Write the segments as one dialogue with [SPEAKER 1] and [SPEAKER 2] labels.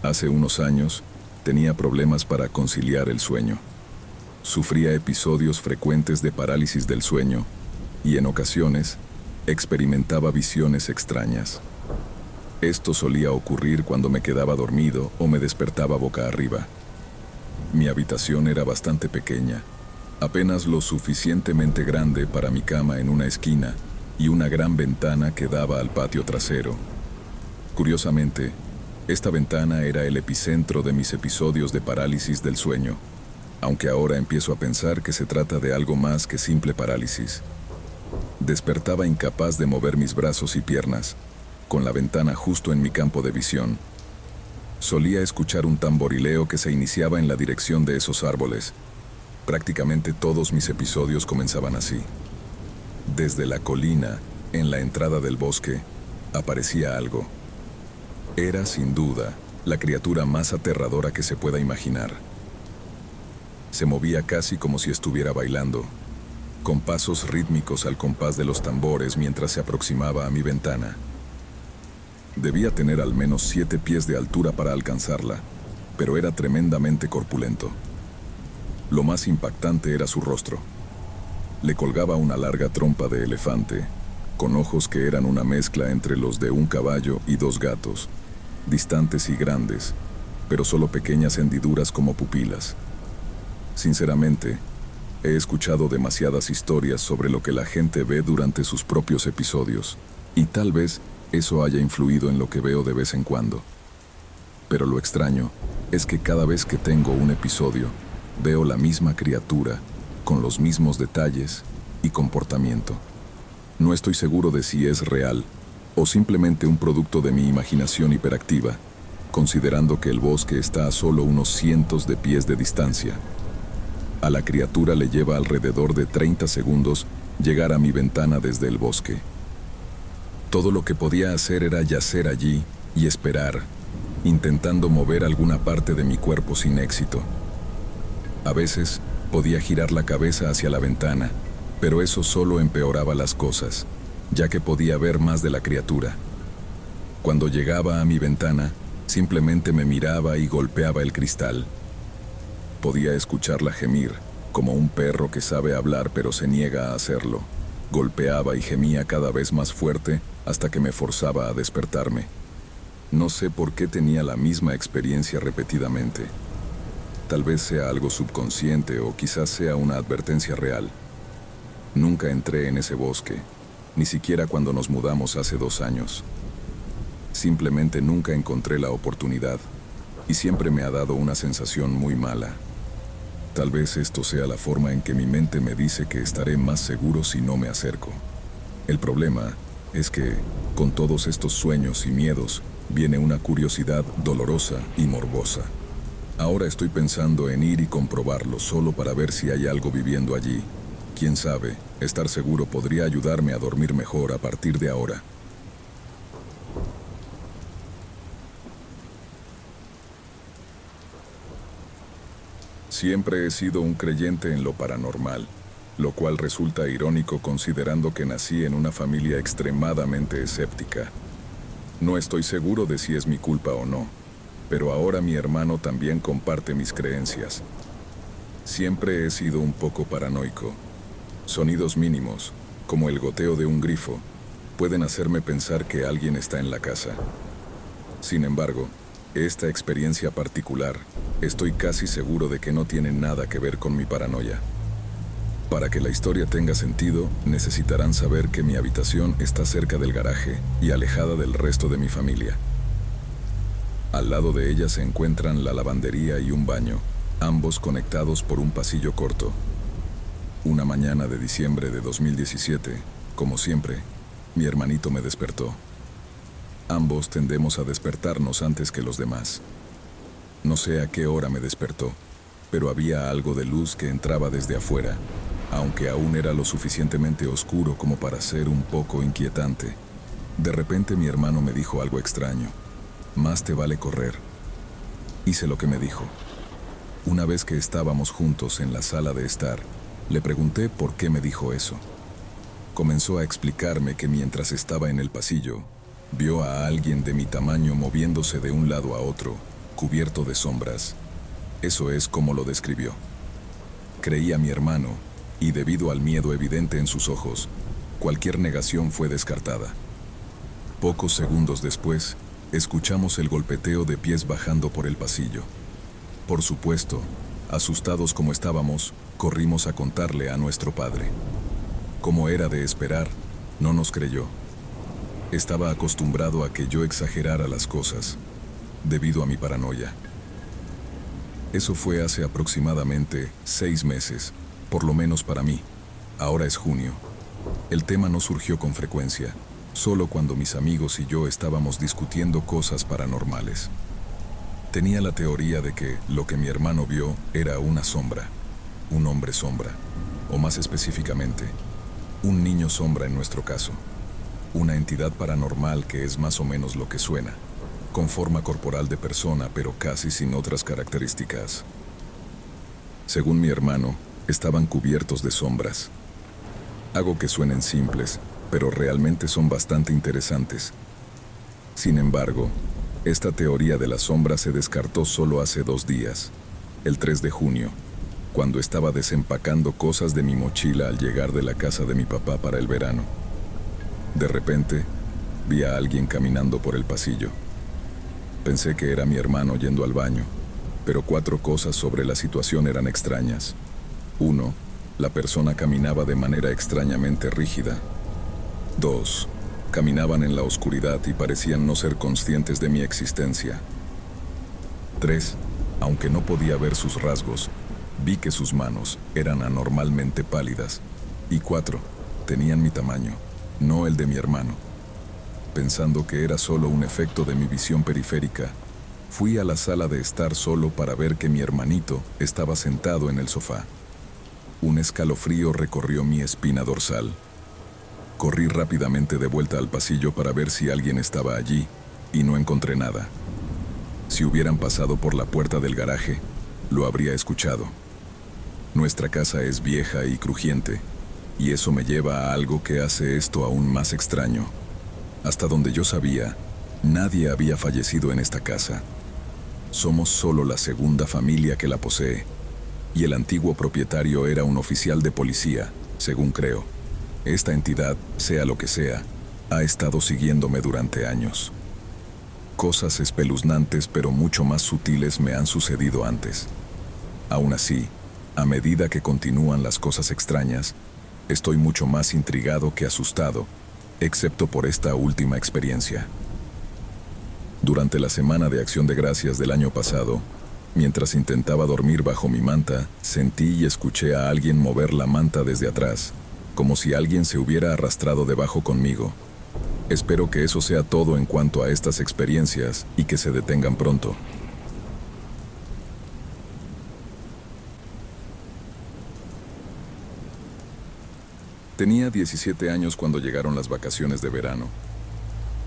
[SPEAKER 1] Hace unos años, tenía problemas para conciliar el sueño. Sufría episodios frecuentes de parálisis del sueño y en ocasiones experimentaba visiones extrañas. Esto solía ocurrir cuando me quedaba dormido o me despertaba boca arriba. Mi habitación era bastante pequeña, apenas lo suficientemente grande para mi cama en una esquina y una gran ventana que daba al patio trasero. Curiosamente, esta ventana era el epicentro de mis episodios de parálisis del sueño, aunque ahora empiezo a pensar que se trata de algo más que simple parálisis. Despertaba incapaz de mover mis brazos y piernas, con la ventana justo en mi campo de visión. Solía escuchar un tamborileo que se iniciaba en la dirección de esos árboles. Prácticamente todos mis episodios comenzaban así. Desde la colina, en la entrada del bosque, aparecía algo. Era, sin duda, la criatura más aterradora que se pueda imaginar. Se movía casi como si estuviera bailando, con pasos rítmicos al compás de los tambores mientras se aproximaba a mi ventana. Debía tener al menos 7 pies de altura para alcanzarla, pero era tremendamente corpulento. Lo más impactante era su rostro. Le colgaba una larga trompa de elefante, con ojos que eran una mezcla entre los de un caballo y 2 gatos, distantes y grandes, pero solo pequeñas hendiduras como pupilas. Sinceramente, he escuchado demasiadas historias sobre lo que la gente ve durante sus propios episodios, y tal vez eso haya influido en lo que veo de vez en cuando. Pero lo extraño es que cada vez que tengo un episodio, veo la misma criatura, con los mismos detalles y comportamiento. No estoy seguro de si es real o simplemente un producto de mi imaginación hiperactiva, considerando que el bosque está a solo unos cientos de pies de distancia. A la criatura le lleva alrededor de 30 segundos llegar a mi ventana desde el bosque. Todo lo que podía hacer era yacer allí y esperar, intentando mover alguna parte de mi cuerpo sin éxito. A veces podía girar la cabeza hacia la ventana, pero eso solo empeoraba las cosas, ya que podía ver más de la criatura. Cuando llegaba a mi ventana, simplemente me miraba y golpeaba el cristal. Podía escucharla gemir, como un perro que sabe hablar pero se niega a hacerlo. Golpeaba y gemía cada vez más fuerte hasta que me forzaba a despertarme. No sé por qué tenía la misma experiencia repetidamente. Tal vez sea algo subconsciente o quizás sea una advertencia real. Nunca entré en ese bosque, ni siquiera cuando nos mudamos hace 2 años. Simplemente nunca encontré la oportunidad y siempre me ha dado una sensación muy mala. Tal vez esto sea la forma en que mi mente me dice que estaré más seguro si no me acerco. El problema es que, con todos estos sueños y miedos, viene una curiosidad dolorosa y morbosa. Ahora estoy pensando en ir y comprobarlo solo para ver si hay algo viviendo allí. Quién sabe, estar seguro podría ayudarme a dormir mejor a partir de ahora. Siempre he sido un creyente en lo paranormal, lo cual resulta irónico considerando que nací en una familia extremadamente escéptica. No estoy seguro de si es mi culpa o no, pero ahora mi hermano también comparte mis creencias. Siempre he sido un poco paranoico. Sonidos mínimos, como el goteo de un grifo, pueden hacerme pensar que alguien está en la casa. Sin embargo, esta experiencia particular, estoy casi seguro de que no tiene nada que ver con mi paranoia. Para que la historia tenga sentido, necesitarán saber que mi habitación está cerca del garaje y alejada del resto de mi familia. Al lado de ella se encuentran la lavandería y un baño, ambos conectados por un pasillo corto. Una mañana de diciembre de 2017, como siempre, mi hermanito me despertó. Ambos tendemos a despertarnos antes que los demás. No sé a qué hora me despertó, pero había algo de luz que entraba desde afuera, aunque aún era lo suficientemente oscuro como para ser un poco inquietante. De repente mi hermano me dijo algo extraño. Más te vale correr. Hice lo que me dijo. Una vez que estábamos juntos en la sala de estar, le pregunté por qué me dijo eso. Comenzó a explicarme que mientras estaba en el pasillo, vio a alguien de mi tamaño moviéndose de un lado a otro, cubierto de sombras. Eso es como lo describió. Creí a mi hermano, y debido al miedo evidente en sus ojos, cualquier negación fue descartada. Pocos segundos después, escuchamos el golpeteo de pies bajando por el pasillo. Por supuesto, asustados como estábamos, corrimos a contarle a nuestro padre. Como era de esperar, no nos creyó. Estaba acostumbrado a que yo exagerara las cosas, debido a mi paranoia. Eso fue hace aproximadamente 6 meses, por lo menos para mí. Ahora es junio. El tema no surgió con frecuencia, solo cuando mis amigos y yo estábamos discutiendo cosas paranormales. Tenía la teoría de que lo que mi hermano vio era una sombra, un hombre sombra, o más específicamente, un niño sombra en nuestro caso. Una entidad paranormal que es más o menos lo que suena, con forma corporal de persona pero casi sin otras características. Según mi hermano, estaban cubiertos de sombras. Hago que suenen simples, pero realmente son bastante interesantes. Sin embargo, esta teoría de la sombra se descartó solo hace 2 días, el 3 de junio, cuando estaba desempacando cosas de mi mochila al llegar de la casa de mi papá para el verano. De repente, vi a alguien caminando por el pasillo. Pensé que era mi hermano yendo al baño, pero 4 cosas sobre la situación eran extrañas. 1. La persona caminaba de manera extrañamente rígida. 2. Caminaban en la oscuridad y parecían no ser conscientes de mi existencia. 3. Aunque no podía ver sus rasgos, vi que sus manos eran anormalmente pálidas. Y 4. Tenían mi tamaño, no el de mi hermano. Pensando que era solo un efecto de mi visión periférica, fui a la sala de estar solo para ver que mi hermanito estaba sentado en el sofá. Un escalofrío recorrió mi espina dorsal. Corrí rápidamente de vuelta al pasillo para ver si alguien estaba allí, y no encontré nada. Si hubieran pasado por la puerta del garaje, lo habría escuchado. Nuestra casa es vieja y crujiente, y eso me lleva a algo que hace esto aún más extraño. Hasta donde yo sabía, nadie había fallecido en esta casa. Somos solo la segunda familia que la posee, y el antiguo propietario era un oficial de policía, según creo. Esta entidad, sea lo que sea, ha estado siguiéndome durante años. Cosas espeluznantes pero mucho más sutiles me han sucedido antes. Aún así, a medida que continúan las cosas extrañas, estoy mucho más intrigado que asustado, excepto por esta última experiencia. Durante la semana de Acción de Gracias del año pasado, mientras intentaba dormir bajo mi manta, sentí y escuché a alguien mover la manta desde atrás, como si alguien se hubiera arrastrado debajo conmigo. Espero que eso sea todo en cuanto a estas experiencias y que se detengan pronto. Tenía 17 años cuando llegaron las vacaciones de verano.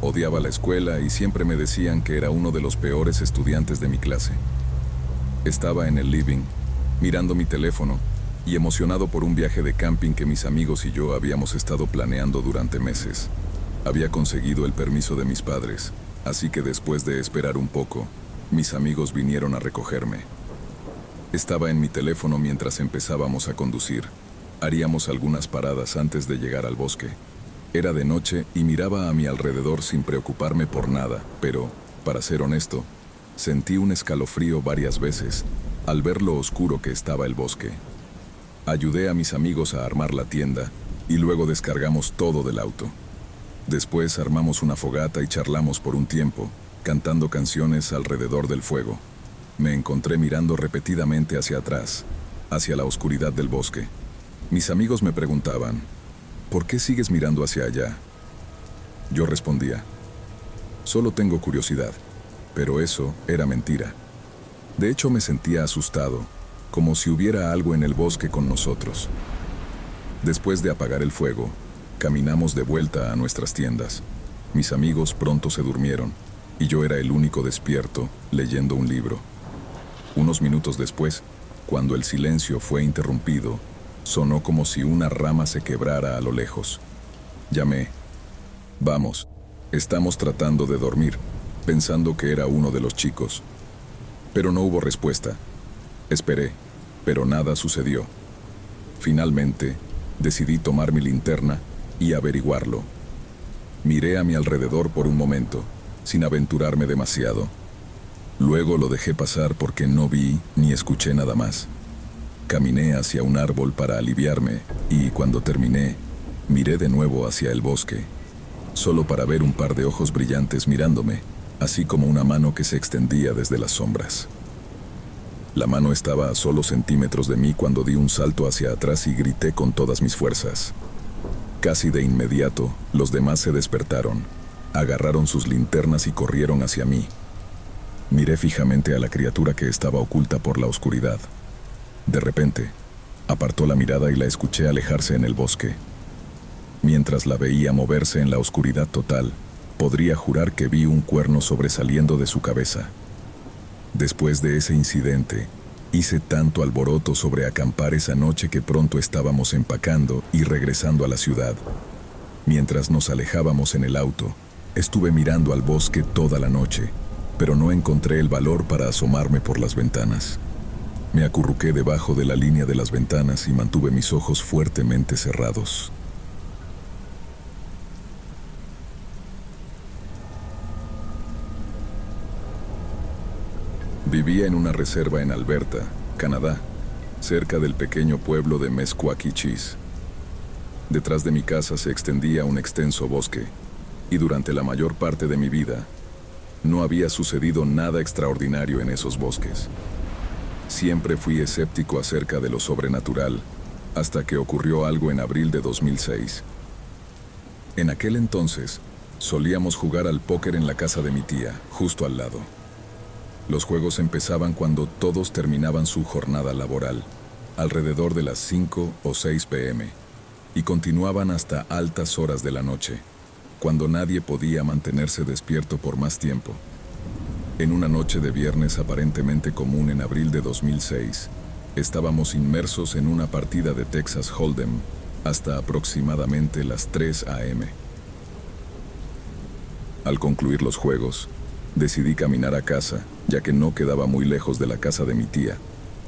[SPEAKER 1] Odiaba la escuela y siempre me decían que era uno de los peores estudiantes de mi clase. Estaba en el living, mirando mi teléfono y emocionado por un viaje de camping que mis amigos y yo habíamos estado planeando durante meses. Había conseguido el permiso de mis padres, así que después de esperar un poco, mis amigos vinieron a recogerme. Estaba en mi teléfono mientras empezábamos a conducir. Haríamos algunas paradas antes de llegar al bosque. Era de noche y miraba a mi alrededor sin preocuparme por nada, pero, para ser honesto, sentí un escalofrío varias veces al ver lo oscuro que estaba el bosque. Ayudé a mis amigos a armar la tienda y luego descargamos todo del auto. Después armamos una fogata y charlamos por un tiempo, cantando canciones alrededor del fuego. Me encontré mirando repetidamente hacia atrás, hacia la oscuridad del bosque. Mis amigos me preguntaban, ¿por qué sigues mirando hacia allá? Yo respondía, solo tengo curiosidad, pero eso era mentira. De hecho, me sentía asustado, como si hubiera algo en el bosque con nosotros. Después de apagar el fuego, caminamos de vuelta a nuestras tiendas. Mis amigos pronto se durmieron, y yo era el único despierto, leyendo un libro. Unos minutos después, cuando el silencio fue interrumpido, sonó como si una rama se quebrara a lo lejos. Llamé. Vamos, estamos tratando de dormir, pensando que era uno de los chicos. Pero no hubo respuesta. Esperé, pero nada sucedió. Finalmente, decidí tomar mi linterna y averiguarlo. Miré a mi alrededor por un momento, sin aventurarme demasiado. Luego lo dejé pasar porque no vi ni escuché nada más. Caminé hacia un árbol para aliviarme y cuando terminé, miré de nuevo hacia el bosque, solo para ver un par de ojos brillantes mirándome, así como una mano que se extendía desde las sombras. La mano estaba a solo centímetros de mí cuando di un salto hacia atrás y grité con todas mis fuerzas. Casi de inmediato, los demás se despertaron, agarraron sus linternas y corrieron hacia mí. Miré fijamente a la criatura que estaba oculta por la oscuridad. De repente, apartó la mirada y la escuché alejarse en el bosque. Mientras la veía moverse en la oscuridad total, podría jurar que vi un cuerno sobresaliendo de su cabeza. Después de ese incidente, hice tanto alboroto sobre acampar esa noche que pronto estábamos empacando y regresando a la ciudad. Mientras nos alejábamos en el auto, estuve mirando al bosque toda la noche, pero no encontré el valor para asomarme por las ventanas. Me acurruqué debajo de la línea de las ventanas y mantuve mis ojos fuertemente cerrados. Vivía en una reserva en Alberta, Canadá, cerca del pequeño pueblo de Meskwaki-Chis. Detrás de mi casa se extendía un extenso bosque, y durante la mayor parte de mi vida, no había sucedido nada extraordinario en esos bosques. Siempre fui escéptico acerca de lo sobrenatural, hasta que ocurrió algo en abril de 2006. En aquel entonces, solíamos jugar al póker en la casa de mi tía, justo al lado. Los juegos empezaban cuando todos terminaban su jornada laboral, alrededor de las 5 o 6 p.m., y continuaban hasta altas horas de la noche, cuando nadie podía mantenerse despierto por más tiempo. En una noche de viernes aparentemente común en abril de 2006, estábamos inmersos en una partida de Texas Hold'em hasta aproximadamente las 3 a.m. Al concluir los juegos, decidí caminar a casa, ya que no quedaba muy lejos de la casa de mi tía,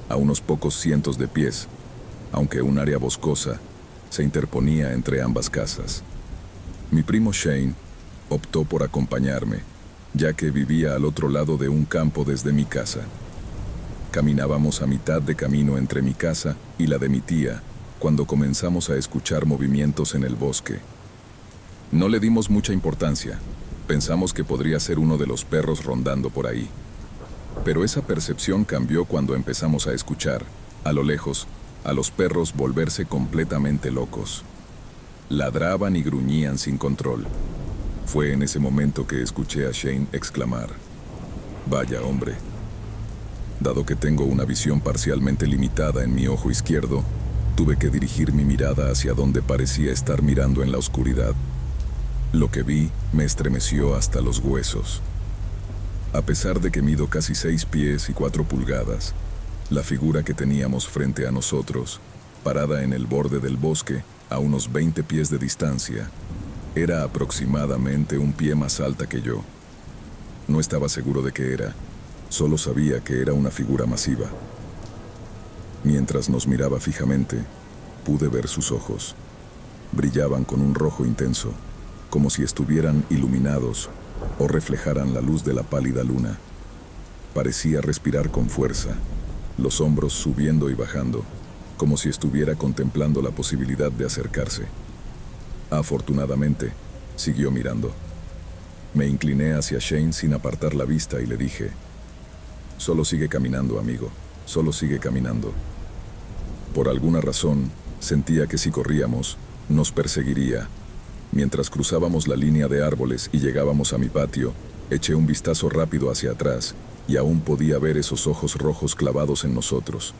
[SPEAKER 1] a unos pocos cientos de pies, aunque un área boscosa se interponía entre ambas casas. Mi primo Shane optó por acompañarme, ya que vivía al otro lado de un campo desde mi casa. Caminábamos a mitad de camino entre mi casa y la de mi tía, cuando comenzamos a escuchar movimientos en el bosque. No le dimos mucha importancia, pensamos que podría ser uno de los perros rondando por ahí. Pero esa percepción cambió cuando empezamos a escuchar, a lo lejos, a los perros volverse completamente locos. Ladraban y gruñían sin control. Fue en ese momento que escuché a Shane exclamar: «Vaya hombre». Dado que tengo una visión parcialmente limitada en mi ojo izquierdo, tuve que dirigir mi mirada hacia donde parecía estar mirando en la oscuridad. Lo que vi me estremeció hasta los huesos. A pesar de que mido casi 6 pies y 4 pulgadas, la figura que teníamos frente a nosotros, parada en el borde del bosque, a unos 20 pies de distancia, era aproximadamente un pie más alta que yo. No estaba seguro de qué era, solo sabía que era una figura masiva. Mientras nos miraba fijamente, pude ver sus ojos. Brillaban con un rojo intenso, como si estuvieran iluminados o reflejaran la luz de la pálida luna. Parecía respirar con fuerza, los hombros subiendo y bajando, como si estuviera contemplando la posibilidad de acercarse. Afortunadamente, siguió mirando. Me incliné hacia Shane sin apartar la vista y le dije: «Solo sigue caminando, amigo, solo sigue caminando». Por alguna razón, sentía que si corríamos, nos perseguiría. Mientras cruzábamos la línea de árboles y llegábamos a mi patio, eché un vistazo rápido hacia atrás y aún podía ver esos ojos rojos clavados en nosotros.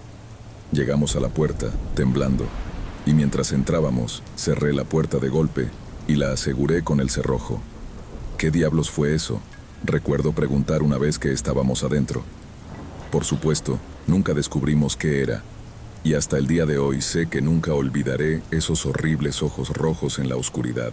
[SPEAKER 1] Llegamos a la puerta, temblando, y mientras entrábamos, cerré la puerta de golpe y la aseguré con el cerrojo. ¿Qué diablos fue eso?, recuerdo preguntar una vez que estábamos adentro. Por supuesto, nunca descubrimos qué era, y hasta el día de hoy sé que nunca olvidaré esos horribles ojos rojos en la oscuridad.